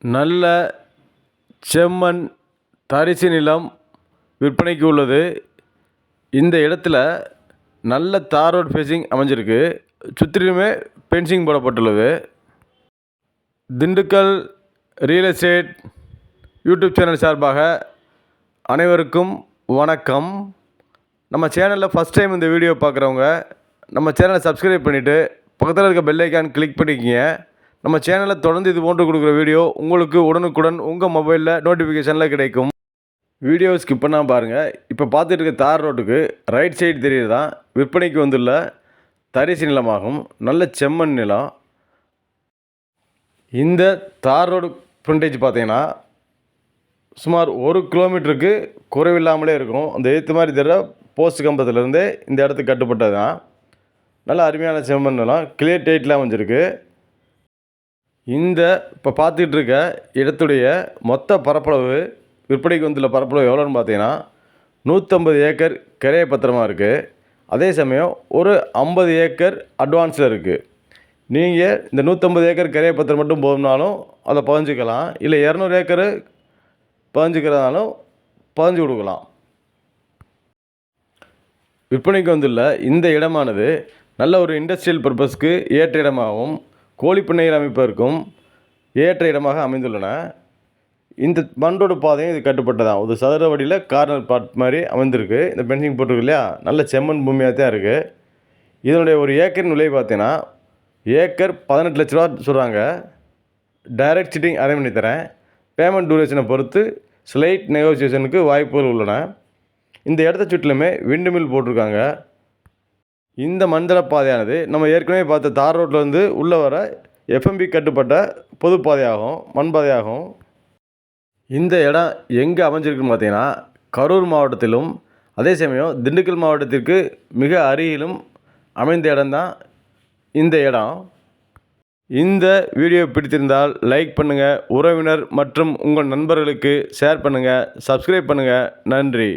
நல்ல செம்மண் தரிசு நிலம் விற்பனைக்கு உள்ளது. இந்த இடத்துல நல்ல தார் ரோட் ஃபேஸிங் அமைஞ்சிருக்கு. சுற்றிலுமே ஃபென்சிங் போடப்பட்டுள்ளது. Dindigul real estate YouTube channel சார்பாக அனைவருக்கும் வணக்கம். நம்ம சேனலில் ஃபஸ்ட் டைம் இந்த வீடியோ பார்க்குறவங்க நம்ம சேனலை சப்ஸ்கிரைப் பண்ணிவிட்டு பக்கத்தில் இருக்க பெல் ஐக்கான் கிளிக் பண்ணிக்கங்க. நம்ம சேனலில் தொடர்ந்து இது போன்று கொடுக்குற வீடியோ உங்களுக்கு உடனுக்குடன் உங்கள் மொபைலில் நோட்டிஃபிகேஷனில் கிடைக்கும். வீடியோ ஸ்கிப் பண்ணால் பாருங்கள். இப்போ பார்த்துட்டு இருக்க தார் ரோட்டுக்கு ரைட் சைடு தெரியுறதான் விற்பனைக்கு வந்துள்ள தரிசு நிலமாகும். நல்ல செம்மண் நிலம். இந்த தார் ரோடு ஃப்ரண்டேஜ் பார்த்தீங்கன்னா சுமார் 1 கிலோமீட்டருக்கு குறைவில்லாமலே இருக்கும். அந்த ஏற்ற மாதிரி தர போஸ்ட் கம்பத்துலேருந்து இந்த இடத்துக்கு கட்டுப்பட்டது தான். நல்ல அருமையான செம்மண் நிலம். கிளியர் டைட்டில் அமைஞ்சிருக்கு. இந்த இப்போ பார்த்துக்கிட்டு இருக்க இடத்துடைய மொத்த பரப்பளவு விற்பனைக்கு வந்துள்ள பரப்பளவு எவ்வளோன்னு பார்த்தீங்கன்னா 150 ஏக்கர் கிரைய பத்திரமா இருக்குது. அதே சமயம் ஒரு 50 ஏக்கர் அட்வான்ஸில் இருக்குது. நீங்கள் இந்த 150 ஏக்கர் கிரைய பத்திரம் மட்டும் போதும்னாலும் அதை பதிஞ்சிக்கலாம். இல்லை 200 ஏக்கர் பதிஞ்சிக்கிறதாலும் பதிஞ்சு கொடுக்கலாம். விற்பனைக்கு வந்துள்ள இந்த இடமானது நல்ல ஒரு இண்டஸ்ட்ரியல் பர்பஸ்க்கு ஏற்ற இடமாகவும் கோழி பண்ணைகள் அமைப்பதற்கும் ஏற்ற இடமாக அமைந்துள்ளன. இந்த மண்டோட பாதையும் இது கட்டுப்பட்டதான். ஒரு சதுர வடியில் கார்னர் பார்ட் மாதிரி அமைந்திருக்கு. இந்த பென்சிங் போட்டிருக்கு இல்லையா, நல்ல செம்மண் பூமியாக தான் இருக்குது. இதனுடைய ஒரு ஏக்கர் விலை பார்த்தீங்கன்னா ஏக்கர் 18 லட்ச ரூபா சொல்கிறாங்க. டைரக்ட் சிட்டிங் அரேஞ்ச் பண்ணி தரேன். பேமெண்ட் டூரேஷனை பொறுத்து ஸ்லைட் நெகோசியேஷனுக்கு வாய்ப்புகள் உள்ளன. இந்த இடத்த சுற்றிலுமே விண்டு மில் போட்டிருக்காங்க. இந்த மண்டல பாதையானது நம்ம ஏற்கனவே பார்த்த தார் ரோட்லேருந்து உள்ளே வர எஃப்எம்பி கட்டுப்பட்ட பொது பாதையாகும், மண் பாதையாகும். இந்த இடம் எங்கே அமைஞ்சிருக்குன்னு பார்த்தீங்கன்னா கரூர் மாவட்டத்திலும் அதே சமயம் திண்டுக்கல் மாவட்டத்திற்கு மிக அருகிலும் அமைந்த இடம்தான் இந்த இடம். இந்த வீடியோ பிடித்திருந்தால் லைக் பண்ணுங்கள், உறவினர் மற்றும் உங்கள் நண்பர்களுக்கு ஷேர் பண்ணுங்கள், சப்ஸ்கிரைப் பண்ணுங்கள். நன்றி.